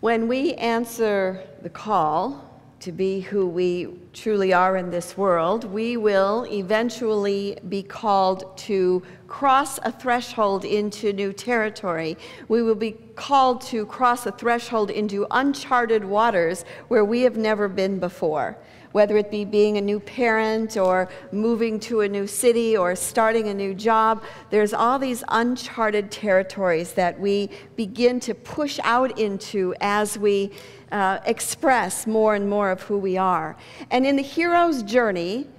When we answer the call to be who we truly are in this world, we will eventually be called to cross a threshold into new territory. We will be called to cross a threshold into uncharted waters where we have never been before. Whether it be being a new parent or moving to a new city or starting a new job, there's all these uncharted territories that we begin to push out into as we express more and more of who we are. And in the hero's journey,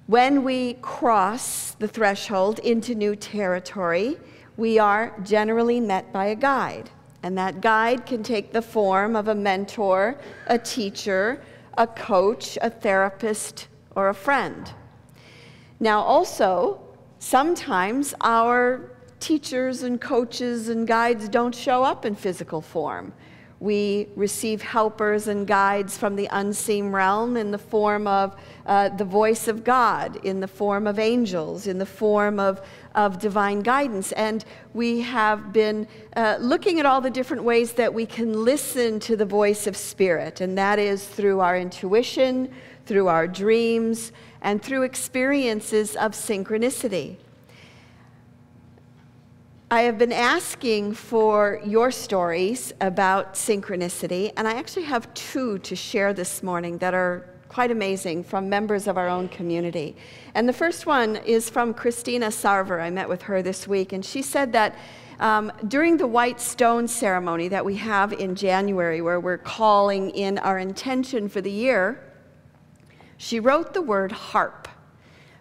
when we cross the threshold into new territory, we are generally met by a guide. And that guide can take the form of a mentor, a teacher, a coach, a therapist, or a friend. Now also, sometimes our teachers and coaches and guides don't show up in physical form. We receive helpers and guides from the unseen realm in the form of the voice of God, in the form of angels, in the form of divine guidance. And we have been looking at all the different ways that we can listen to the voice of Spirit, and that is through our intuition, through our dreams, and through experiences of synchronicity. I have been asking for your stories about synchronicity, and I actually have two to share this morning that are quite amazing from members of our own community. And the first one is from Christina Sarver. I met with her this week, and she said that during the white stone ceremony that we have in January, where we're calling in our intention for the year, she wrote the word harp,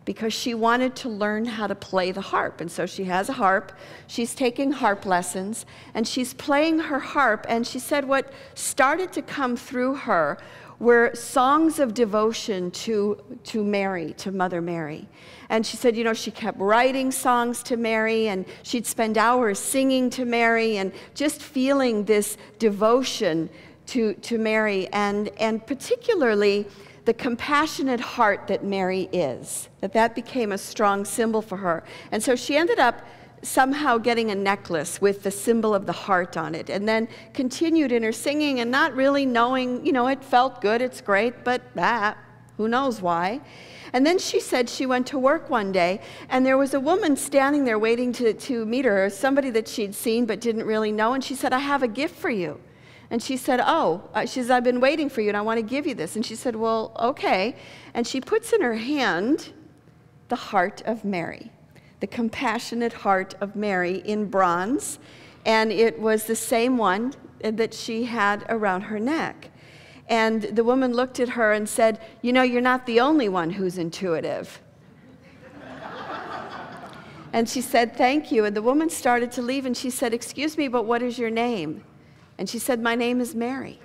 because she wanted to learn how to play the harp. And so she has a harp, she's taking harp lessons, and she's playing her harp, and she said what started to come through her were songs of devotion to Mary, to Mother Mary. And she said, you know, she kept writing songs to Mary, and she'd spend hours singing to Mary, and just feeling this devotion to Mary, and particularly the compassionate heart that Mary is, that became a strong symbol for her. And so she ended up somehow getting a necklace with the symbol of the heart on it, and then continued in her singing and not really knowing, you know, it felt good, it's great, but who knows why. And then she said she went to work one day, and there was a woman standing there waiting to meet her, somebody that she'd seen but didn't really know, and she said, I have a gift for you. And she said, she says, I've been waiting for you and I want to give you this. And she said, well, okay. And she puts in her hand the heart of Mary, the compassionate heart of Mary in bronze. And it was the same one that she had around her neck. And the woman looked at her and said, you know, you're not the only one who's intuitive. And she said, thank you. And the woman started to leave, and she said, excuse me, but what is your name? And she said, my name is Mary.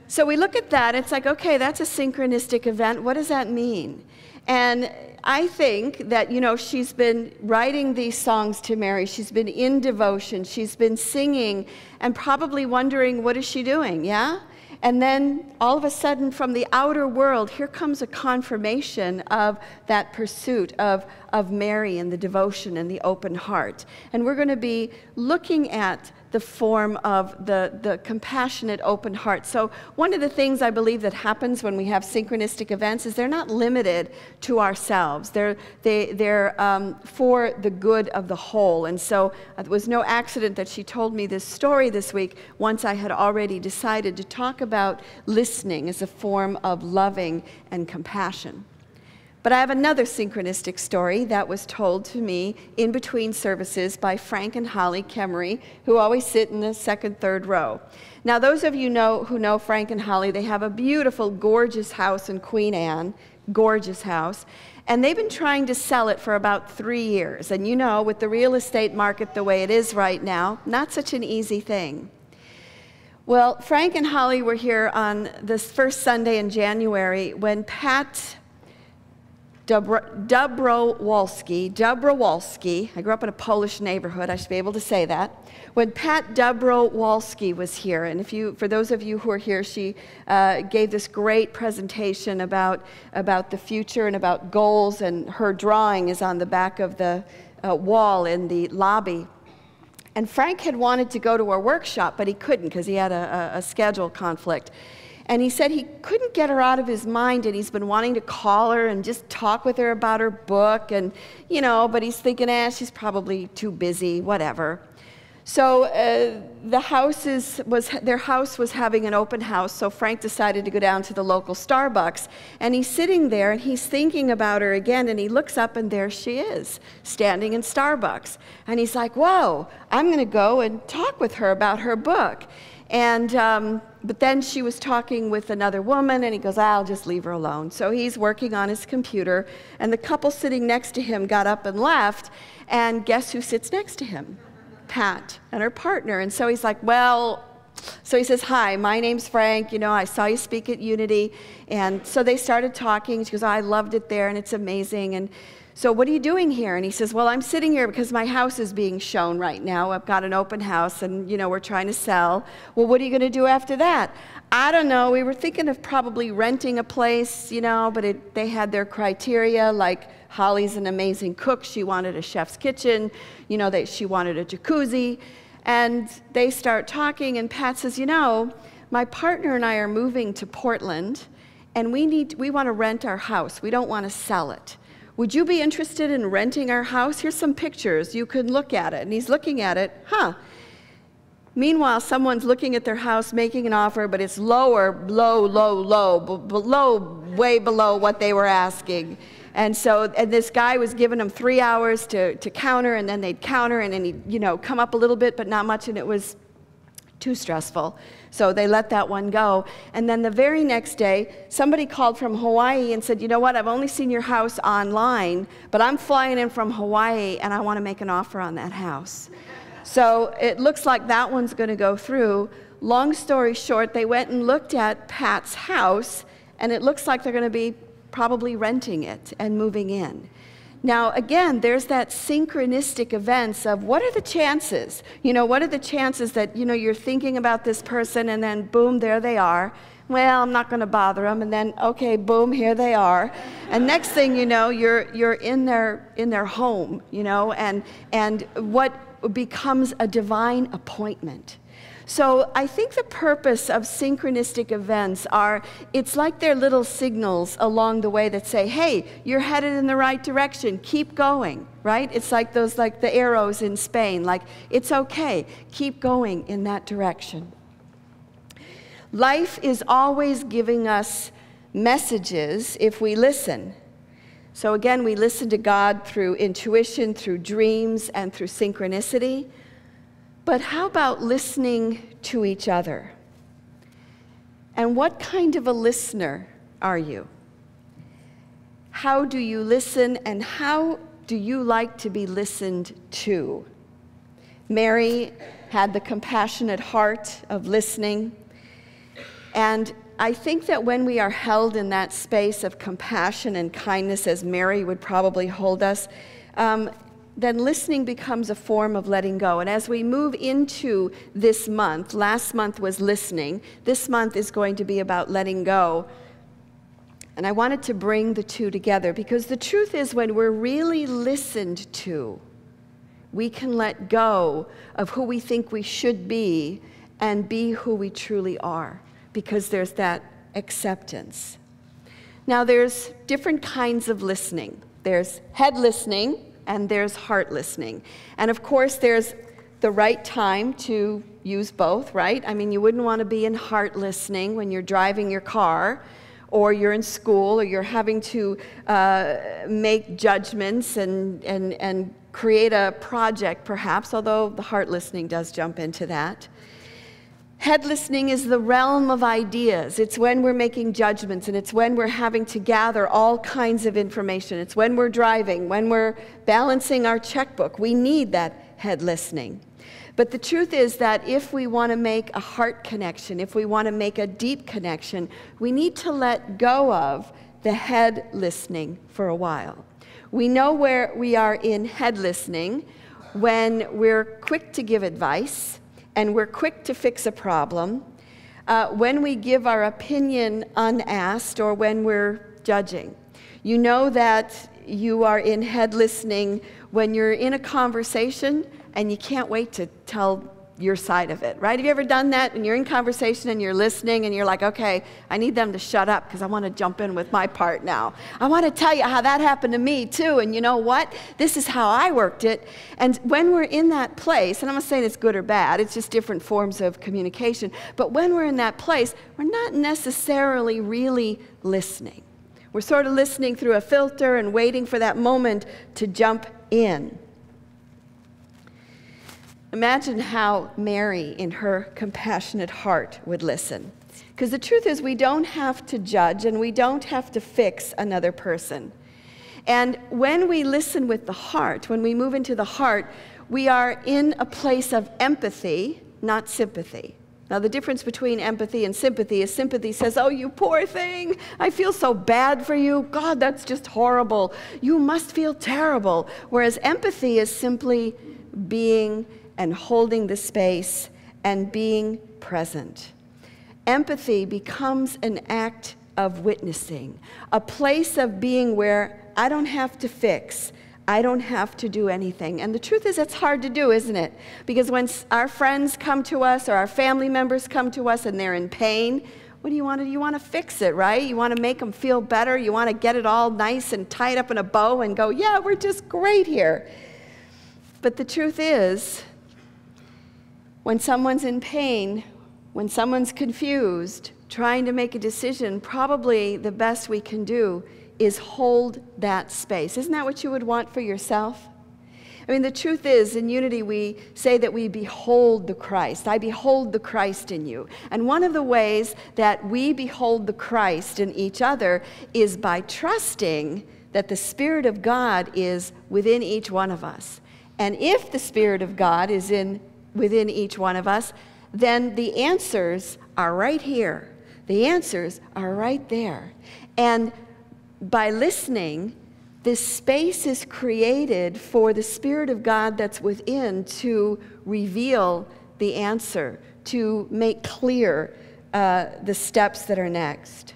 So we look at that, it's like, okay, that's a synchronistic event. What does that mean? And I think that, you know, she's been writing these songs to Mary. She's been in devotion. She's been singing and probably wondering, what is she doing, yeah? And then all of a sudden from the outer world, here comes a confirmation of that pursuit of Mary and the devotion and the open heart. And we're going to be looking at the form of the compassionate open heart. So one of the things I believe that happens when we have synchronistic events is they're not limited to ourselves. They're for the good of the whole. And so it was no accident that she told me this story this week once I had already decided to talk about listening as a form of loving and compassion. But I have another synchronistic story that was told to me in between services by Frank and Holly Kemery, who always sit in the second, third row. Now, those of you who know Frank and Holly, they have a beautiful, gorgeous house in Queen Anne, gorgeous house, and they've been trying to sell it for about 3 years. And you know, with the real estate market the way it is right now, not such an easy thing. Well, Frank and Holly were here on this first Sunday in January when Pat Dobrowolski, I grew up in a Polish neighborhood, I should be able to say that. When Pat Dobrowolski was here, and for those of you who are here, she gave this great presentation about the future and about goals, and her drawing is on the back of the wall in the lobby. And Frank had wanted to go to our workshop, but he couldn't because he had a schedule conflict. And he said he couldn't get her out of his mind, and he's been wanting to call her and just talk with her about her book, and, you know, but he's thinking, she's probably too busy, whatever. So their house was having an open house, so Frank decided to go down to the local Starbucks. And he's sitting there, and he's thinking about her again, and he looks up, and there she is, standing in Starbucks. And he's like, whoa, I'm going to go and talk with her about her book. And but then she was talking with another woman, and he goes, I'll just leave her alone. So he's working on his computer, and the couple sitting next to him got up and left, and guess who sits next to him? Pat and her partner. And so he's like, well, so he says, hi, my name's Frank, you know, I saw you speak at Unity. And so they started talking. She goes, I loved it there, and it's amazing. And so what are you doing here? And he says, well, I'm sitting here because my house is being shown right now. I've got an open house, and, you know, we're trying to sell. Well, what are you going to do after that? I don't know. We were thinking of probably renting a place, you know, but they had their criteria, like Holly's an amazing cook. She wanted a chef's kitchen. You know, she wanted a jacuzzi. And they start talking, and Pat says, you know, my partner and I are moving to Portland, and we want to rent our house. We don't want to sell it. Would you be interested in renting our house? Here's some pictures. You can look at it. And he's looking at it. Huh. Meanwhile, someone's looking at their house, making an offer, but it's low, way below what they were asking. And this guy was giving them 3 hours to counter, and then they'd counter, and then he'd, you know, come up a little bit, but not much, and it was too stressful. So they let that one go. And then the very next day, somebody called from Hawaii and said, you know what, I've only seen your house online, but I'm flying in from Hawaii, and I want to make an offer on that house. So it looks like that one's going to go through. Long story short, they went and looked at Pat's house, and it looks like they're going to be probably renting it and moving in. Now, again, there's that synchronistic events of what are the chances? You know, what are the chances that, you know, you're thinking about this person, and then boom, there they are. Well, I'm not going to bother them, and then okay, boom, here they are. And next thing you know, you're in their home, you know, and what becomes a divine appointment. So I think the purpose of synchronistic events it's like they're little signals along the way that say, hey, you're headed in the right direction, keep going, right? It's like the arrows in Spain, like, it's okay, keep going in that direction. Life is always giving us messages if we listen. So again, we listen to God through intuition, through dreams, and through synchronicity. But how about listening to each other? And what kind of a listener are you? How do you listen, and how do you like to be listened to? Mary had the compassionate heart of listening. And I think that when we are held in that space of compassion and kindness, as Mary would probably hold us, then listening becomes a form of letting go. And as we move into this month, last month was listening, this month is going to be about letting go. And I wanted to bring the two together, because the truth is, when we're really listened to, we can let go of who we think we should be and be who we truly are, because there's that acceptance. Now, there's different kinds of listening. There's head listening, and there's heart listening. And of course, there's the right time to use both, right? I mean, you wouldn't want to be in heart listening when you're driving your car, or you're in school, or you're having to make judgments and create a project, perhaps, although the heart listening does jump into that. Head listening is the realm of ideas. It's when we're making judgments, and it's when we're having to gather all kinds of information. It's when we're driving, when we're balancing our checkbook. We need that head listening. But the truth is that if we want to make a heart connection, if we want to make a deep connection, we need to let go of the head listening for a while. We know where we are in head listening when we're quick to give advice, and we're quick to fix a problem, when we give our opinion unasked, or when we're judging. You know that you are in head listening when you're in a conversation and you can't wait to tell your side of it, right? Have you ever done that when you're in conversation and you're listening and you're like, okay, I need them to shut up because I want to jump in with my part now. I want to tell you how that happened to me too, and you know what? This is how I worked it. And when we're in that place, and I'm not saying it's good or bad, it's just different forms of communication, but when we're in that place, we're not necessarily really listening. We're sort of listening through a filter and waiting for that moment to jump in. Imagine how Mary, in her compassionate heart, would listen. Because the truth is, we don't have to judge and we don't have to fix another person. And when we listen with the heart, when we move into the heart, we are in a place of empathy, not sympathy. Now, the difference between empathy and sympathy is sympathy says, oh, you poor thing, I feel so bad for you. God, that's just horrible. You must feel terrible. Whereas empathy is simply being and holding the space and being present. Empathy becomes an act of witnessing, a place of being where I don't have to fix, I don't have to do anything. And the truth is, it's hard to do, isn't it? Because when our friends come to us or our family members come to us and they're in pain, what do you want to do? You want to fix it, right? You want to make them feel better. You want to get it all nice and tied up in a bow and go, yeah, we're just great here. But the truth is, when someone's in pain, when someone's confused, trying to make a decision, probably the best we can do is hold that space. Isn't that what you would want for yourself? I mean, the truth is, in Unity, we say that we behold the Christ. I behold the Christ in you. And one of the ways that we behold the Christ in each other is by trusting that the Spirit of God is within each one of us. And if the Spirit of God is within each one of us, then the answers are right here. The answers are right there. And by listening, this space is created for the Spirit of God that's within to reveal the answer, to make clear the steps that are next.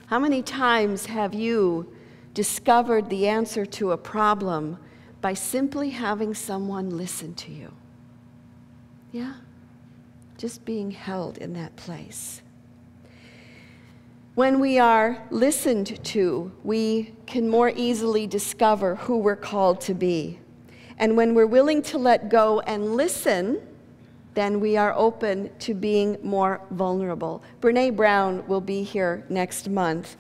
How many times have you discovered the answer to a problem by simply having someone listen to you? Yeah? Just being held in that place. When we are listened to, we can more easily discover who we're called to be. And when we're willing to let go and listen, then we are open to being more vulnerable. Brene Brown will be here next month.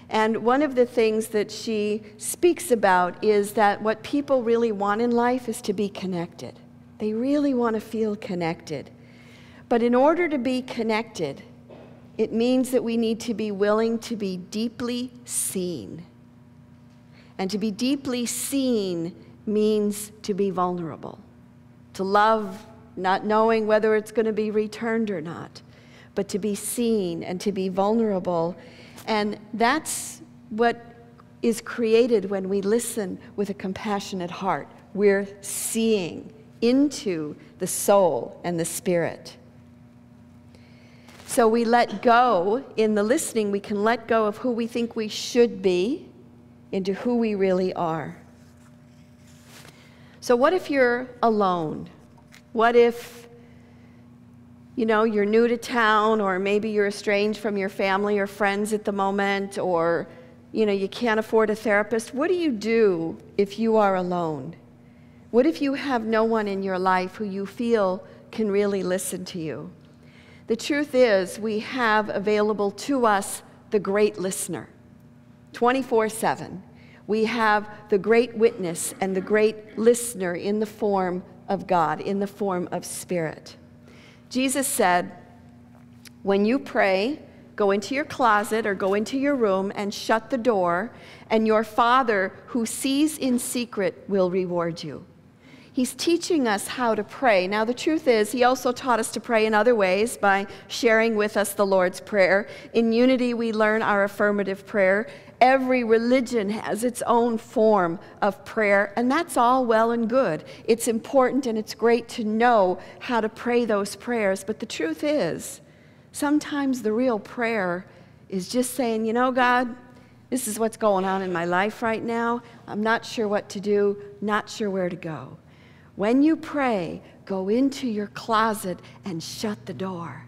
And one of the things that she speaks about is that what people really want in life is to be connected. They really want to feel connected. But in order to be connected, it means that we need to be willing to be deeply seen. And to be deeply seen means to be vulnerable. To love, not knowing whether it's going to be returned or not, but to be seen and to be vulnerable. And that's what is created when we listen with a compassionate heart. We're seeing into the soul and the spirit. So we let go, in the listening, we can let go of who we think we should be into who we really are. So what if you're alone? What if, you're new to town, or maybe you're estranged from your family or friends at the moment, or, you can't afford a therapist? What do you do if you are alone? What if you have no one in your life who you feel can really listen to you? The truth is, we have available to us the great listener, 24/7. We have the great witness and the great listener in the form of God, in the form of Spirit. Jesus said, when you pray, go into your closet or go into your room and shut the door, and your Father who sees in secret will reward you. He's teaching us how to pray. Now, the truth is, he also taught us to pray in other ways by sharing with us the Lord's Prayer. In Unity, we learn our affirmative prayer. Every religion has its own form of prayer, and that's all well and good. It's important and it's great to know how to pray those prayers, but the truth is, sometimes the real prayer is just saying, God, This is what's going on in my life right now. I'm not sure what to do, not sure where to go. When you pray, go into your closet and shut the door.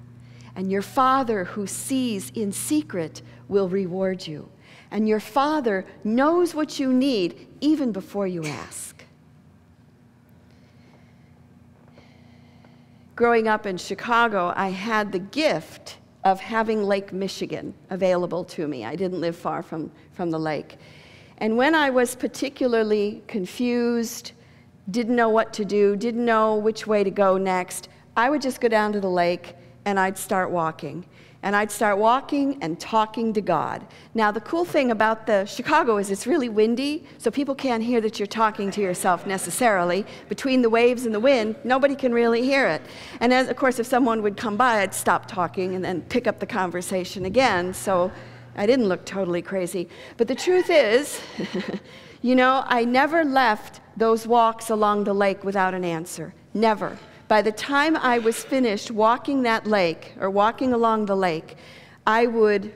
And your Father who sees in secret will reward you. And your Father knows what you need even before you ask. Growing up in Chicago, I had the gift of having Lake Michigan available to me. I didn't live far from the lake. And when I was particularly confused, didn't know what to do, didn't know which way to go next, I would just go down to the lake and I'd start walking. And I'd start walking and talking to God. Now, the cool thing about the Chicago is it's really windy, so people can't hear that you're talking to yourself necessarily. Between the waves and the wind, nobody can really hear it. And as, of course, if someone would come by, I'd stop talking and then pick up the conversation again, so I didn't look totally crazy. But the truth is, you know, I never left those walks along the lake without an answer. Never. By the time I was finished walking that lake, or walking along the lake, I would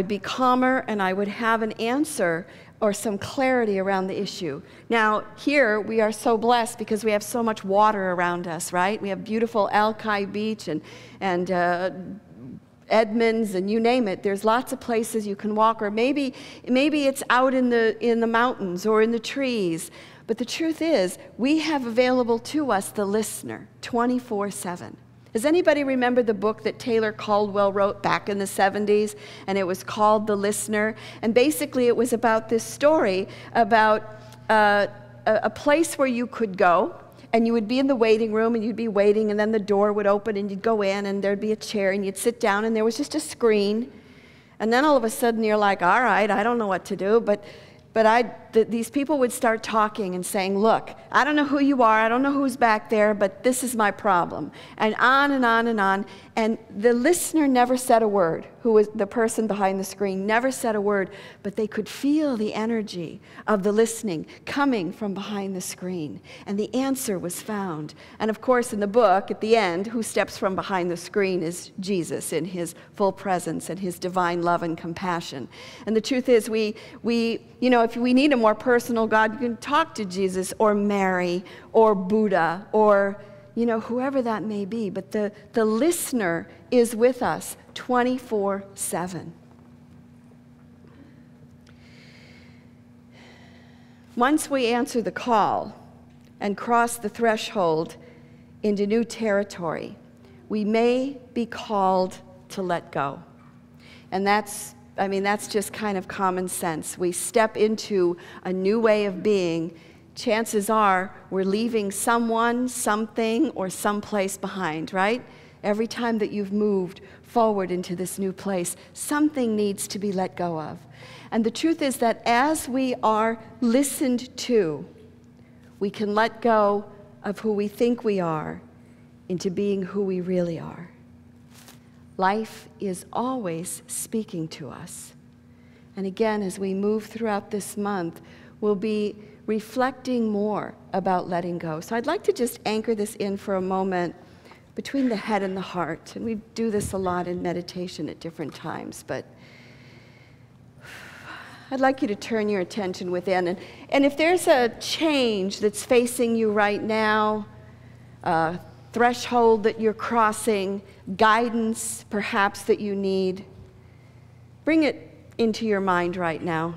be calmer and I would have an answer or some clarity around the issue. Now, here we are so blessed because we have so much water around us, right? We have beautiful Alki Beach and Edmonds and you name it. There's lots of places you can walk, or maybe it's out in the mountains or in the trees. But the truth is, we have available to us the listener 24/7. Does anybody remember the book that Taylor Caldwell wrote back in the 70s? And it was called The Listener. And basically it was about this story about a place where you could go, and you would be in the waiting room and you'd be waiting, and then the door would open and you'd go in and there'd be a chair and you'd sit down and there was just a screen. And then all of a sudden you're like, all right, I don't know what to do, but these people would start talking and saying, look, I don't know who you are, I don't know who's back there, but this is my problem. And on and on and on. And the listener never said a word, who was the person behind the screen, never said a word, but they could feel the energy of the listening coming from behind the screen. And the answer was found. And of course, in the book, at the end, who steps from behind the screen is Jesus in his full presence and his divine love and compassion. And the truth is, we you know, if we need a more personal God, you can talk to Jesus or Mary or Buddha or, you know, whoever that may be. But the listener is with us 24/7. Once we answer the call and cross the threshold into new territory, we may be called to let go. And that's just kind of common sense. We step into a new way of being. Chances are we're leaving someone, something, or someplace behind, right? Every time that you've moved forward into this new place, something needs to be let go of. And the truth is that as we are listened to, we can let go of who we think we are into being who we really are. Life is always speaking to us. And again, as we move throughout this month, we'll be reflecting more about letting go. So I'd like to just anchor this in for a moment between the head and the heart. And we do this a lot in meditation at different times, but I'd like you to turn your attention within. And if there's a change that's facing you right now, threshold that you're crossing, guidance perhaps that you need, bring it into your mind right now.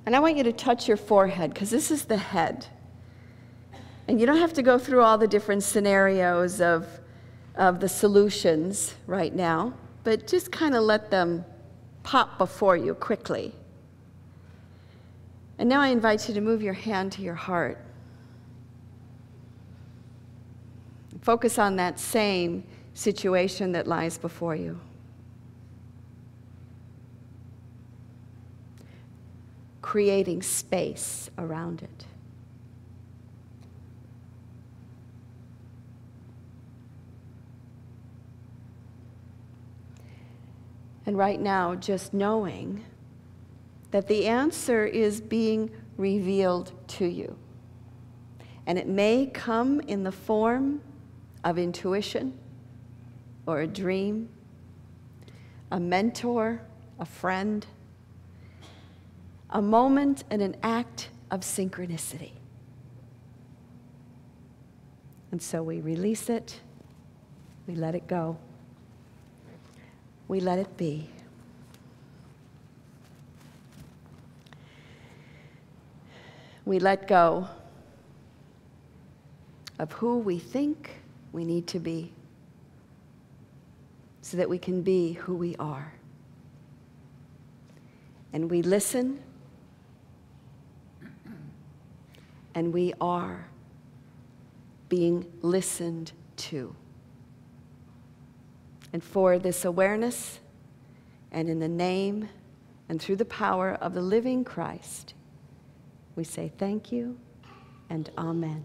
And I want you to touch your forehead, because this is the head. And you don't have to go through all the different scenarios of the solutions right now, but just kind of let them pop before you quickly. And now I invite you to move your hand to your heart. Focus on that same situation that lies before you. Creating space around it. And right now, just knowing that the answer is being revealed to you. And it may come in the form of intuition, or a dream, a mentor, a friend, a moment and an act of synchronicity. And so we release it, we let it go, we let it be. We let go of who we think we need to be so that we can be who we are. And we listen, and we are being listened to. And for this awareness, and in the name and through the power of the living Christ, we say thank you and amen.